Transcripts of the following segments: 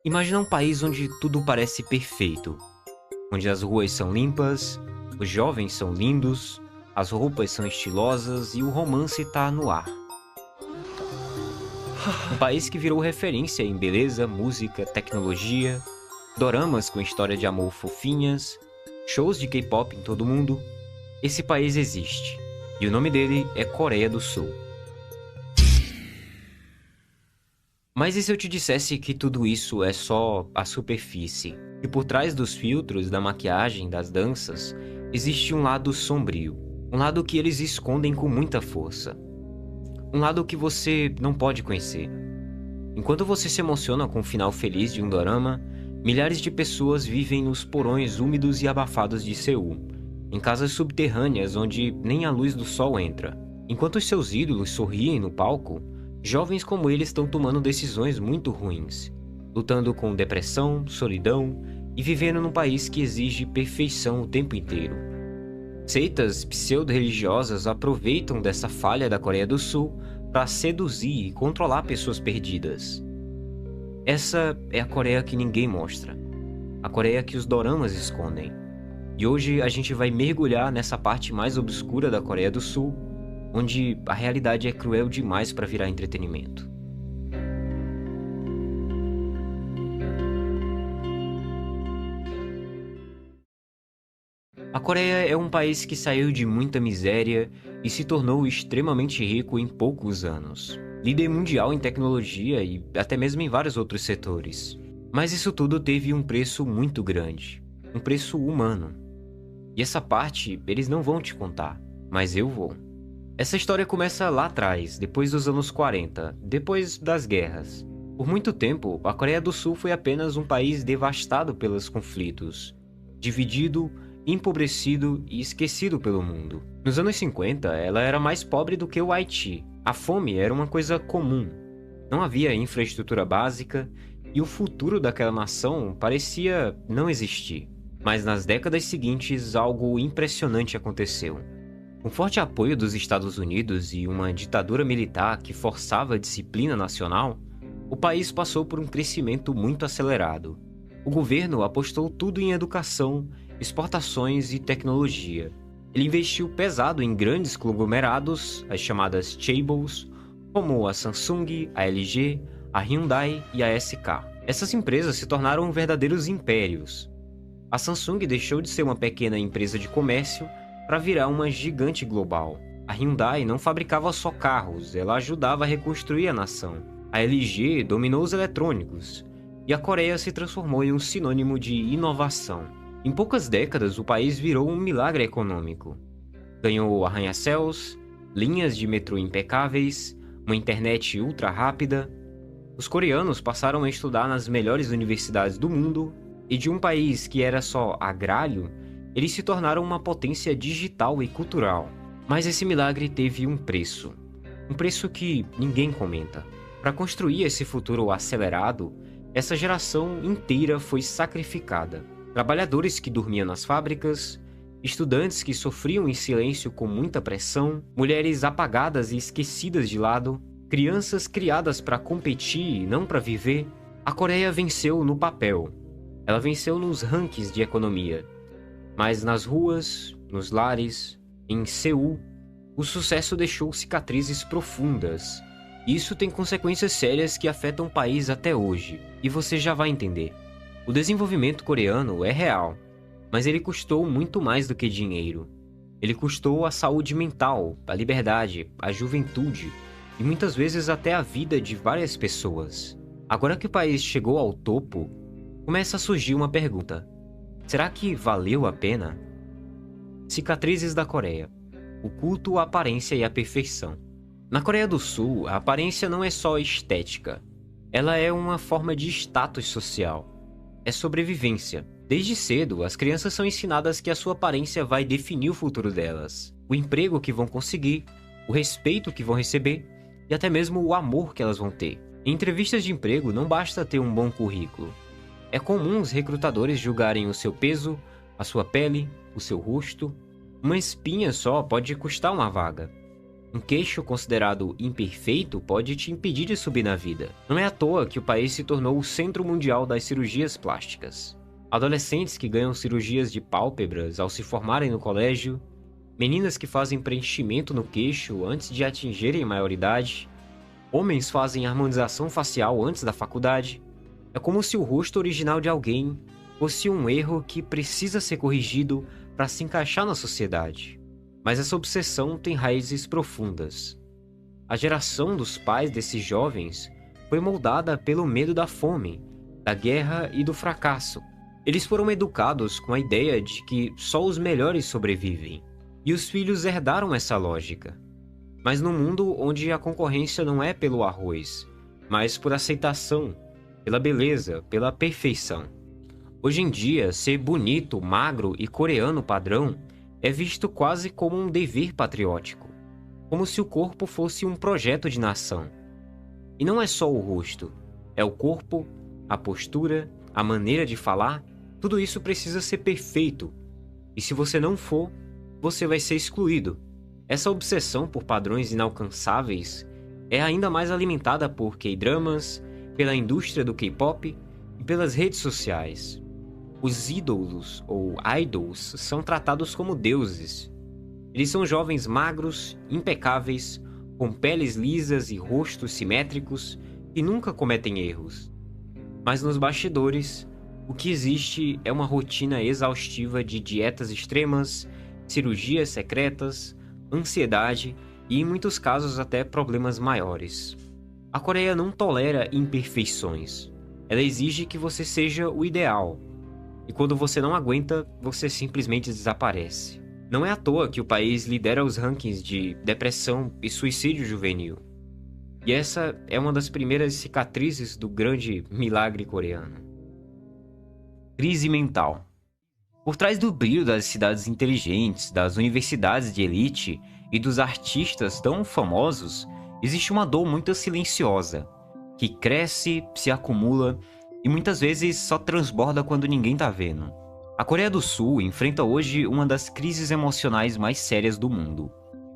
Imagina um país onde tudo parece perfeito, onde as ruas são limpas, os jovens são lindos, as roupas são estilosas e o romance tá no ar. Um país que virou referência em beleza, música, tecnologia, doramas com história de amor fofinhas, shows de K-pop em todo o mundo. Esse país existe, e o nome dele é Coreia do Sul. Mas e se eu te dissesse que tudo isso é só a superfície? E por trás dos filtros, da maquiagem, das danças, existe um lado sombrio. Um lado que eles escondem com muita força. Um lado que você não pode conhecer. Enquanto você se emociona com o final feliz de um dorama, milhares de pessoas vivem nos porões úmidos e abafados de Seul, em casas subterrâneas onde nem a luz do sol entra. Enquanto os seus ídolos sorriem no palco, jovens como eles estão tomando decisões muito ruins, lutando com depressão, solidão e vivendo num país que exige perfeição o tempo inteiro. Seitas pseudo-religiosas aproveitam dessa falha da Coreia do Sul para seduzir e controlar pessoas perdidas. Essa é a Coreia que ninguém mostra, a Coreia que os doramas escondem. E hoje a gente vai mergulhar nessa parte mais obscura da Coreia do Sul, onde a realidade é cruel demais para virar entretenimento. A Coreia é um país que saiu de muita miséria e se tornou extremamente rico em poucos anos. Líder mundial em tecnologia e até mesmo em vários outros setores. Mas isso tudo teve um preço muito grande, um preço humano. E essa parte eles não vão te contar, mas eu vou. Essa história começa lá atrás, depois dos anos 40, depois das guerras. Por muito tempo, a Coreia do Sul foi apenas um país devastado pelos conflitos, dividido, empobrecido e esquecido pelo mundo. Nos anos 50, ela era mais pobre do que o Haiti. A fome era uma coisa comum. Não havia infraestrutura básica e o futuro daquela nação parecia não existir. Mas nas décadas seguintes, algo impressionante aconteceu. Com forte apoio dos Estados Unidos e uma ditadura militar que forçava a disciplina nacional, o país passou por um crescimento muito acelerado. O governo apostou tudo em educação, exportações e tecnologia. Ele investiu pesado em grandes conglomerados, as chamadas chaebols, como a Samsung, a LG, a Hyundai e a SK. Essas empresas se tornaram verdadeiros impérios. A Samsung deixou de ser uma pequena empresa de comércio para virar uma gigante global. A Hyundai não fabricava só carros, ela ajudava a reconstruir a nação. A LG dominou os eletrônicos, e a Coreia se transformou em um sinônimo de inovação. Em poucas décadas, o país virou um milagre econômico. Ganhou arranha-céus, linhas de metrô impecáveis, uma internet ultra rápida. Os coreanos passaram a estudar nas melhores universidades do mundo, e de um país que era só agrário, eles se tornaram uma potência digital e cultural. Mas esse milagre teve um preço. Um preço que ninguém comenta. Para construir esse futuro acelerado, essa geração inteira foi sacrificada. Trabalhadores que dormiam nas fábricas, estudantes que sofriam em silêncio com muita pressão, mulheres apagadas e esquecidas de lado, crianças criadas para competir e não para viver. A Coreia venceu no papel. Ela venceu nos rankings de economia. Mas nas ruas, nos lares, em Seul, o sucesso deixou cicatrizes profundas. E isso tem consequências sérias que afetam o país até hoje, e você já vai entender. O desenvolvimento coreano é real, mas ele custou muito mais do que dinheiro. Ele custou a saúde mental, a liberdade, a juventude e muitas vezes até a vida de várias pessoas. Agora que o país chegou ao topo, começa a surgir uma pergunta. Será que valeu a pena? Cicatrizes da Coreia. O culto à aparência e à perfeição. Na Coreia do Sul, a aparência não é só estética. Ela é uma forma de status social. É sobrevivência. Desde cedo, as crianças são ensinadas que a sua aparência vai definir o futuro delas. O emprego que vão conseguir, o respeito que vão receber e até mesmo o amor que elas vão ter. Em entrevistas de emprego, não basta ter um bom currículo. É comum os recrutadores julgarem o seu peso, a sua pele, o seu rosto. Uma espinha só pode custar uma vaga. Um queixo considerado imperfeito pode te impedir de subir na vida. Não é à toa que o país se tornou o centro mundial das cirurgias plásticas. Adolescentes que ganham cirurgias de pálpebras ao se formarem no colégio, meninas que fazem preenchimento no queixo antes de atingirem a maioridade, homens fazem harmonização facial antes da faculdade. É como se o rosto original de alguém fosse um erro que precisa ser corrigido para se encaixar na sociedade. Mas essa obsessão tem raízes profundas. A geração dos pais desses jovens foi moldada pelo medo da fome, da guerra e do fracasso. Eles foram educados com a ideia de que só os melhores sobrevivem, e os filhos herdaram essa lógica. Mas no mundo onde a concorrência não é pelo arroz, mas por aceitação, pela beleza, pela perfeição. Hoje em dia, ser bonito, magro e coreano padrão é visto quase como um dever patriótico, como se o corpo fosse um projeto de nação. E não é só o rosto, é o corpo, a postura, a maneira de falar, tudo isso precisa ser perfeito. E se você não for, você vai ser excluído. Essa obsessão por padrões inalcançáveis é ainda mais alimentada por K-dramas, pela indústria do K-pop e pelas redes sociais. Os ídolos ou idols são tratados como deuses. Eles são jovens magros, impecáveis, com peles lisas e rostos simétricos que nunca cometem erros. Mas nos bastidores, o que existe é uma rotina exaustiva de dietas extremas, cirurgias secretas, ansiedade e, em muitos casos, até problemas maiores. A Coreia não tolera imperfeições. Ela exige que você seja o ideal. E quando você não aguenta, você simplesmente desaparece. Não é à toa que o país lidera os rankings de depressão e suicídio juvenil. E essa é uma das primeiras cicatrizes do grande milagre coreano. Crise mental. Por trás do brilho das cidades inteligentes, das universidades de elite e dos artistas tão famosos, existe uma dor muito silenciosa, que cresce, se acumula e muitas vezes só transborda quando ninguém tá vendo. A Coreia do Sul enfrenta hoje uma das crises emocionais mais sérias do mundo.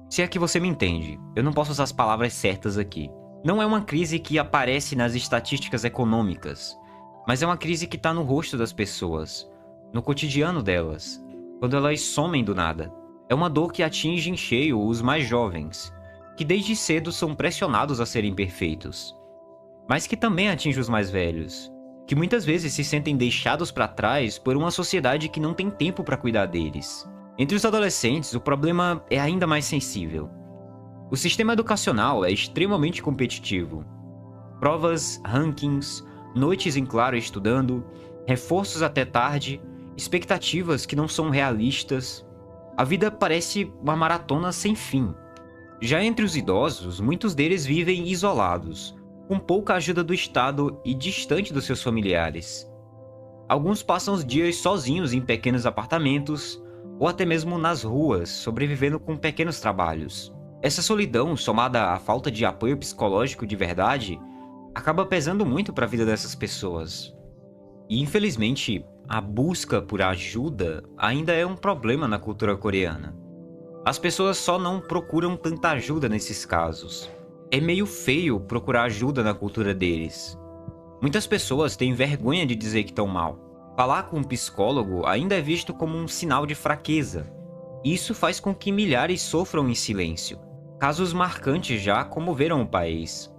Se é que você me entende, eu não posso usar as palavras certas aqui. Não é uma crise que aparece nas estatísticas econômicas, mas é uma crise que tá no rosto das pessoas, no cotidiano delas, quando elas somem do nada. É uma dor que atinge em cheio os mais jovens, que desde cedo são pressionados a serem perfeitos, mas que também atinge os mais velhos, que muitas vezes se sentem deixados para trás por uma sociedade que não tem tempo para cuidar deles. Entre os adolescentes, o problema é ainda mais sensível. O sistema educacional é extremamente competitivo. Provas, rankings, noites em claro estudando, reforços até tarde, expectativas que não são realistas. A vida parece uma maratona sem fim. Já entre os idosos, muitos deles vivem isolados, com pouca ajuda do Estado e distante dos seus familiares. Alguns passam os dias sozinhos em pequenos apartamentos, ou até mesmo nas ruas, sobrevivendo com pequenos trabalhos. Essa solidão, somada à falta de apoio psicológico de verdade, acaba pesando muito para a vida dessas pessoas. E infelizmente, a busca por ajuda ainda é um problema na cultura coreana. As pessoas só não procuram tanta ajuda nesses casos. É meio feio procurar ajuda na cultura deles. Muitas pessoas têm vergonha de dizer que estão mal. Falar com um psicólogo ainda é visto como um sinal de fraqueza. Isso faz com que milhares sofram em silêncio. Casos marcantes já comoveram o país.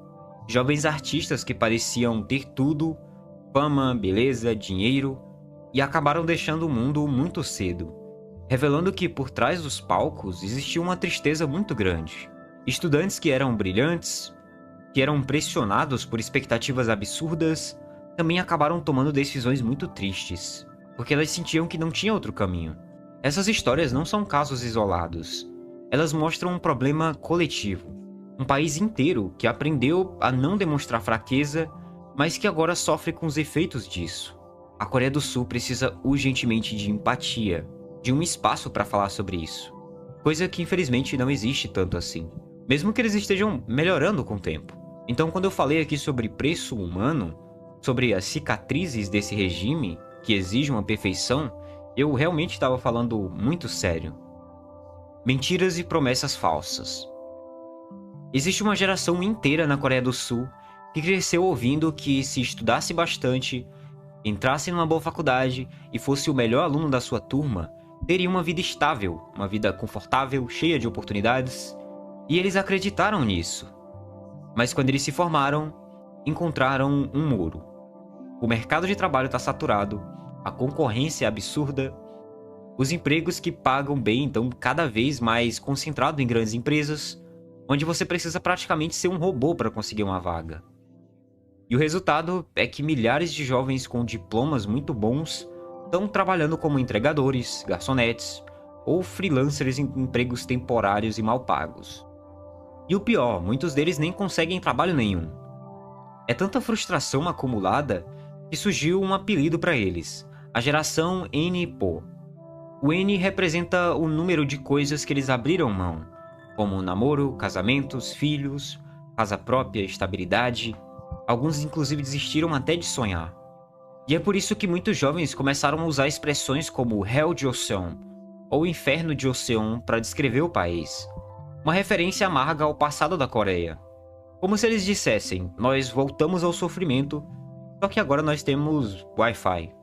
Jovens artistas que pareciam ter tudo, fama, beleza, dinheiro, e acabaram deixando o mundo muito cedo, revelando que por trás dos palcos existia uma tristeza muito grande. Estudantes que eram brilhantes, que eram pressionados por expectativas absurdas, também acabaram tomando decisões muito tristes, porque elas sentiam que não tinha outro caminho. Essas histórias não são casos isolados. Elas mostram um problema coletivo. Um país inteiro que aprendeu a não demonstrar fraqueza, mas que agora sofre com os efeitos disso. A Coreia do Sul precisa urgentemente de empatia, de um espaço para falar sobre isso. Coisa que infelizmente não existe tanto assim. Mesmo que eles estejam melhorando com o tempo. Então, quando eu falei aqui sobre preço humano, sobre as cicatrizes desse regime que exige uma perfeição, eu realmente estava falando muito sério. Mentiras e promessas falsas. Existe uma geração inteira na Coreia do Sul que cresceu ouvindo que se estudasse bastante, entrasse numa boa faculdade e fosse o melhor aluno da sua turma, teria uma vida estável, uma vida confortável, cheia de oportunidades, e eles acreditaram nisso. Mas quando eles se formaram, encontraram um muro. O mercado de trabalho está saturado, a concorrência é absurda, os empregos que pagam bem estão cada vez mais concentrados em grandes empresas, onde você precisa praticamente ser um robô para conseguir uma vaga. E o resultado é que milhares de jovens com diplomas muito bons estão trabalhando como entregadores, garçonetes ou freelancers em empregos temporários e mal pagos. E o pior, muitos deles nem conseguem trabalho nenhum. É tanta frustração acumulada que surgiu um apelido para eles, a geração N-Po. O N representa o número de coisas que eles abriram mão, como namoro, casamentos, filhos, casa própria, estabilidade. Alguns inclusive desistiram até de sonhar. E é por isso que muitos jovens começaram a usar expressões como Hell Joseon ou Inferno de Joseon para descrever o país, uma referência amarga ao passado da Coreia. Como se eles dissessem, nós voltamos ao sofrimento, só que agora nós temos Wi-Fi.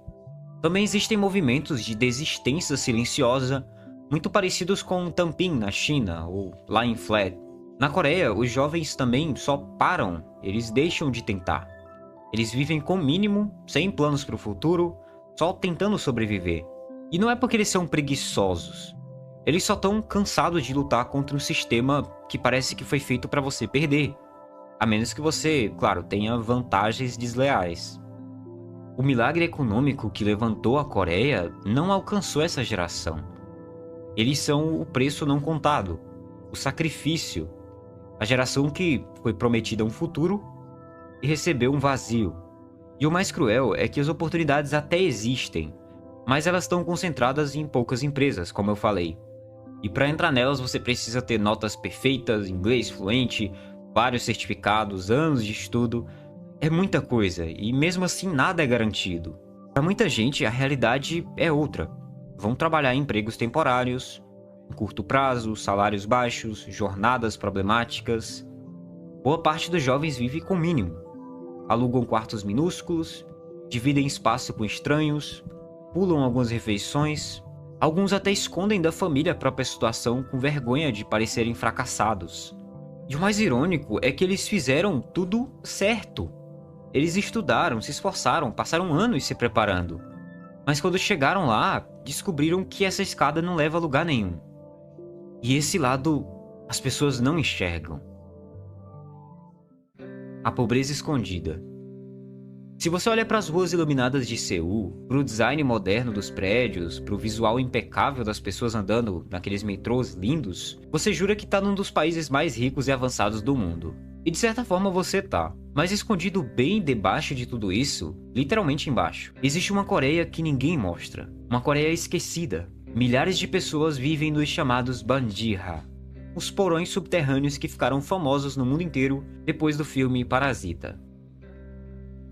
Também existem movimentos de desistência silenciosa, muito parecidos com Tampin na China ou Lying Flat. Na Coreia, os jovens também só param, eles deixam de tentar. Eles vivem com o mínimo, sem planos para o futuro, só tentando sobreviver. E não é porque eles são preguiçosos. Eles só estão cansados de lutar contra um sistema que parece que foi feito para você perder. A menos que você, claro, tenha vantagens desleais. O milagre econômico que levantou a Coreia não alcançou essa geração. Eles são o preço não contado, o sacrifício. A geração que foi prometida um futuro e recebeu um vazio. E o mais cruel é que as oportunidades até existem, mas elas estão concentradas em poucas empresas, como eu falei. E para entrar nelas você precisa ter notas perfeitas, inglês fluente, vários certificados, anos de estudo. É muita coisa, e mesmo assim nada é garantido. Para muita gente, a realidade é outra. Vão trabalhar em empregos temporários, em curto prazo, salários baixos, jornadas problemáticas. Boa parte dos jovens vive com o mínimo. Alugam quartos minúsculos, dividem espaço com estranhos, pulam algumas refeições. Alguns até escondem da família a própria situação com vergonha de parecerem fracassados. E o mais irônico é que eles fizeram tudo certo. Eles estudaram, se esforçaram, passaram anos se preparando. Mas quando chegaram lá, descobriram que essa escada não leva a lugar nenhum. E esse lado as pessoas não enxergam. A pobreza escondida. Se você olha para as ruas iluminadas de Seul, para o design moderno dos prédios, para o visual impecável das pessoas andando naqueles metrôs lindos, você jura que está num dos países mais ricos e avançados do mundo. E de certa forma você tá. Mas escondido bem debaixo de tudo isso, literalmente embaixo, existe uma Coreia que ninguém mostra. Uma Coreia esquecida. Milhares de pessoas vivem nos chamados bandiha, os porões subterrâneos que ficaram famosos no mundo inteiro depois do filme Parasita.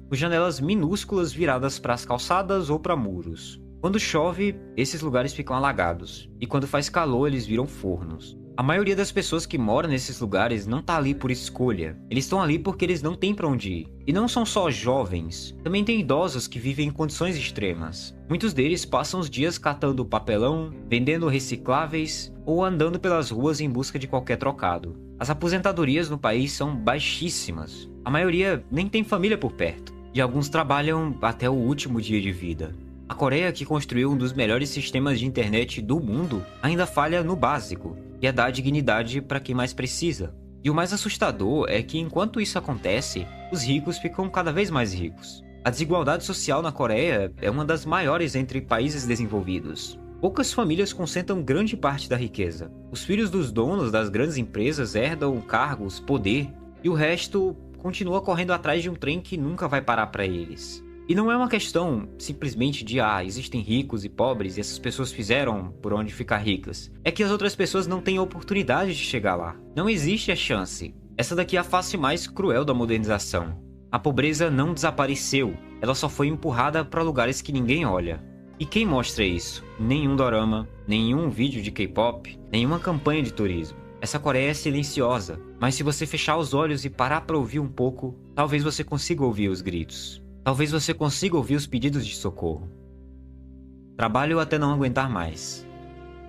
Com janelas minúsculas viradas para as calçadas ou para muros. Quando chove, esses lugares ficam alagados, e quando faz calor eles viram fornos. A maioria das pessoas que moram nesses lugares não tá ali por escolha. Eles estão ali porque eles não têm para onde ir. E não são só jovens, também tem idosos que vivem em condições extremas. Muitos deles passam os dias catando papelão, vendendo recicláveis ou andando pelas ruas em busca de qualquer trocado. As aposentadorias no país são baixíssimas. A maioria nem tem família por perto. E alguns trabalham até o último dia de vida. A Coreia, que construiu um dos melhores sistemas de internet do mundo, ainda falha no básico, que é dar dignidade para quem mais precisa. E o mais assustador é que enquanto isso acontece, os ricos ficam cada vez mais ricos. A desigualdade social na Coreia é uma das maiores entre países desenvolvidos. Poucas famílias concentram grande parte da riqueza. Os filhos dos donos das grandes empresas herdam cargos, poder, e o resto continua correndo atrás de um trem que nunca vai parar para eles. E não é uma questão simplesmente de existem ricos e pobres e essas pessoas fizeram por onde ficar ricas. É que as outras pessoas não têm oportunidade de chegar lá. Não existe a chance. Essa daqui é a face mais cruel da modernização. A pobreza não desapareceu, ela só foi empurrada para lugares que ninguém olha. E quem mostra isso? Nenhum dorama, nenhum vídeo de K-pop, nenhuma campanha de turismo. Essa Coreia é silenciosa, mas se você fechar os olhos e parar para ouvir um pouco, talvez você consiga ouvir os gritos. Talvez você consiga ouvir os pedidos de socorro. Trabalho até não aguentar mais.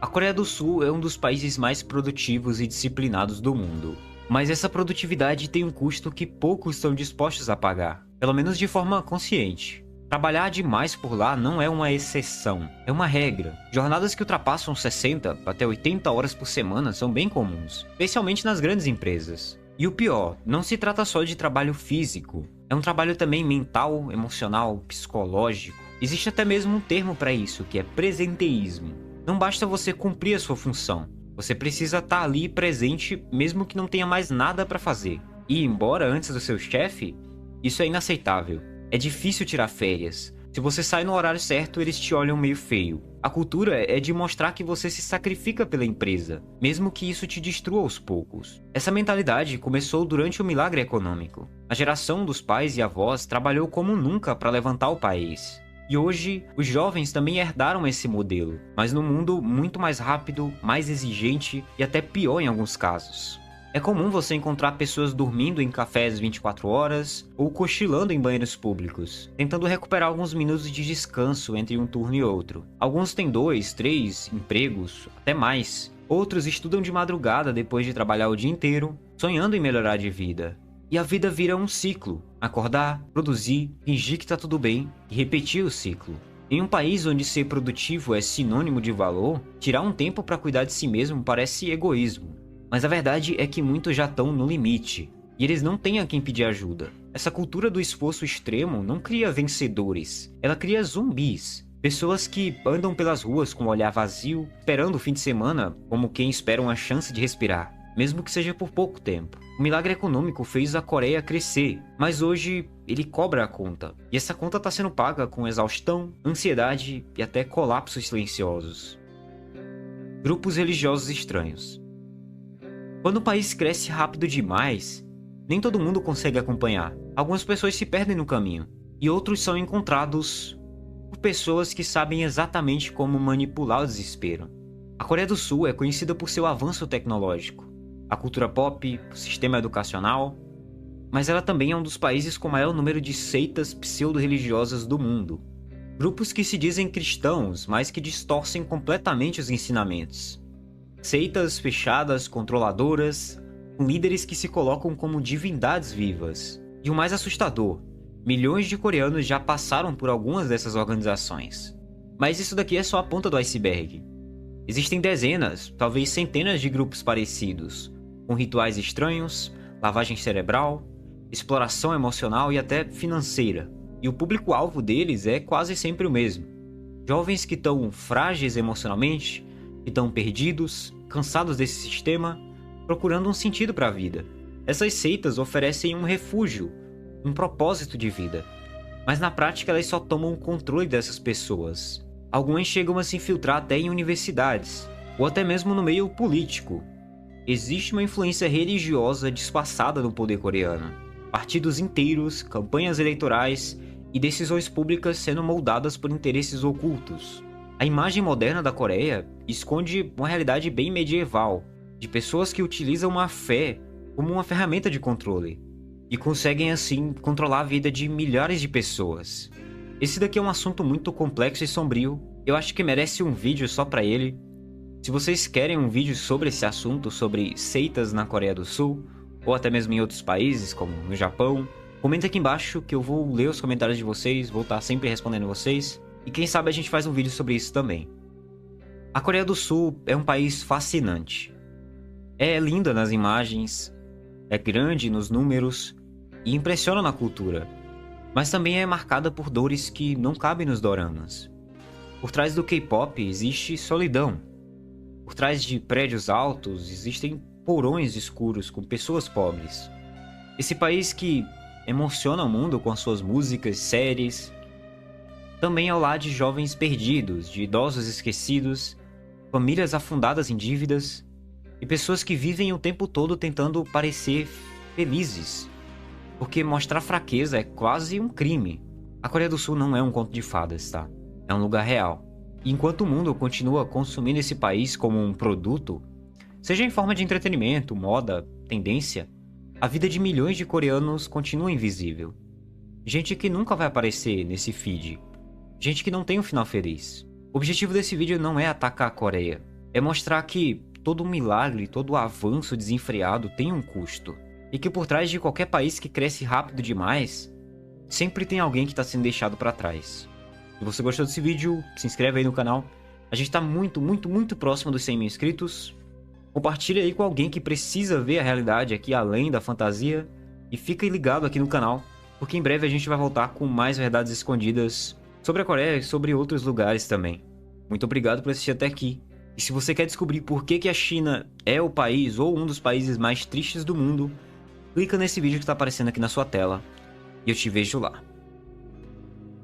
A Coreia do Sul é um dos países mais produtivos e disciplinados do mundo. Mas essa produtividade tem um custo que poucos estão dispostos a pagar, pelo menos de forma consciente. Trabalhar demais por lá não é uma exceção, é uma regra. Jornadas que ultrapassam 60 até 80 horas por semana são bem comuns, especialmente nas grandes empresas. E o pior, não se trata só de trabalho físico, é um trabalho também mental, emocional, psicológico. Existe até mesmo um termo para isso, que é presenteísmo. Não basta você cumprir a sua função, você precisa estar ali presente mesmo que não tenha mais nada para fazer. E ir embora antes do seu chefe, isso é inaceitável. É difícil tirar férias. Se você sai no horário certo, eles te olham meio feio. A cultura é de mostrar que você se sacrifica pela empresa, mesmo que isso te destrua aos poucos. Essa mentalidade começou durante o milagre econômico. A geração dos pais e avós trabalhou como nunca para levantar o país. E hoje, os jovens também herdaram esse modelo, mas num mundo muito mais rápido, mais exigente e até pior em alguns casos. É comum você encontrar pessoas dormindo em cafés 24 horas ou cochilando em banheiros públicos, tentando recuperar alguns minutos de descanso entre um turno e outro. Alguns têm 2, 3 empregos, até mais. Outros estudam de madrugada depois de trabalhar o dia inteiro, sonhando em melhorar de vida. E a vida vira um ciclo. Acordar, produzir, fingir que tá tudo bem e repetir o ciclo. Em um país onde ser produtivo é sinônimo de valor, tirar um tempo para cuidar de si mesmo parece egoísmo. Mas a verdade é que muitos já estão no limite, e eles não têm a quem pedir ajuda. Essa cultura do esforço extremo não cria vencedores, ela cria zumbis. Pessoas que andam pelas ruas com o olhar vazio, esperando o fim de semana como quem espera uma chance de respirar, mesmo que seja por pouco tempo. O milagre econômico fez a Coreia crescer, mas hoje ele cobra a conta. E essa conta está sendo paga com exaustão, ansiedade e até colapsos silenciosos. Grupos religiosos estranhos. Quando o país cresce rápido demais, nem todo mundo consegue acompanhar. Algumas pessoas se perdem no caminho, e outros são encontrados por pessoas que sabem exatamente como manipular o desespero. A Coreia do Sul é conhecida por seu avanço tecnológico, a cultura pop, o sistema educacional, mas ela também é um dos países com maior número de seitas pseudo-religiosas do mundo. Grupos que se dizem cristãos, mas que distorcem completamente os ensinamentos. Seitas fechadas, controladoras, com líderes que se colocam como divindades vivas. E o mais assustador, milhões de coreanos já passaram por algumas dessas organizações. Mas isso daqui é só a ponta do iceberg. Existem dezenas, talvez centenas de grupos parecidos, com rituais estranhos, lavagem cerebral, exploração emocional e até financeira. E o público-alvo deles é quase sempre o mesmo. Jovens que estão frágeis emocionalmente, que estão perdidos, cansados desse sistema, procurando um sentido para a vida. Essas seitas oferecem um refúgio, um propósito de vida, mas na prática elas só tomam o controle dessas pessoas. Algumas chegam a se infiltrar até em universidades, ou até mesmo no meio político. Existe uma influência religiosa disfarçada no poder coreano. Partidos inteiros, campanhas eleitorais e decisões públicas sendo moldadas por interesses ocultos. A imagem moderna da Coreia esconde uma realidade bem medieval, de pessoas que utilizam a fé como uma ferramenta de controle, e conseguem assim controlar a vida de milhares de pessoas. Esse daqui é um assunto muito complexo e sombrio, eu acho que merece um vídeo só pra ele. Se vocês querem um vídeo sobre esse assunto, sobre seitas na Coreia do Sul, ou até mesmo em outros países, como no Japão, comenta aqui embaixo que eu vou ler os comentários de vocês, vou estar sempre respondendo vocês. E quem sabe a gente faz um vídeo sobre isso também. A Coreia do Sul é um país fascinante. É linda nas imagens, é grande nos números e impressiona na cultura. Mas também é marcada por dores que não cabem nos doramas. Por trás do K-pop existe solidão. Por trás de prédios altos existem porões escuros com pessoas pobres. Esse país que emociona o mundo com as suas músicas, séries, também ao lado de jovens perdidos, de idosos esquecidos, famílias afundadas em dívidas e pessoas que vivem o tempo todo tentando parecer felizes, porque mostrar fraqueza é quase um crime. A Coreia do Sul não é um conto de fadas, tá? É um lugar real. E enquanto o mundo continua consumindo esse país como um produto, Seja em forma de entretenimento, moda, tendência, a vida de milhões de coreanos continua invisível. Gente que nunca vai aparecer nesse feed. Gente que não tem um final feliz. O objetivo desse vídeo não é atacar a Coreia. É mostrar que todo milagre, todo avanço desenfreado tem um custo. E que por trás de qualquer país que cresce rápido demais, sempre tem alguém que está sendo deixado para trás. Se você gostou desse vídeo, se inscreve aí no canal. A gente está muito próximo dos 100 mil inscritos. Compartilha aí com alguém que precisa ver a realidade aqui além da fantasia. E fica ligado aqui no canal, porque em breve a gente vai voltar com mais verdades escondidas sobre a Coreia e sobre outros lugares também. Muito obrigado por assistir até aqui. E se você quer descobrir por que a China é o país ou um dos países mais tristes do mundo, clica nesse vídeo que está aparecendo aqui na sua tela e eu te vejo lá.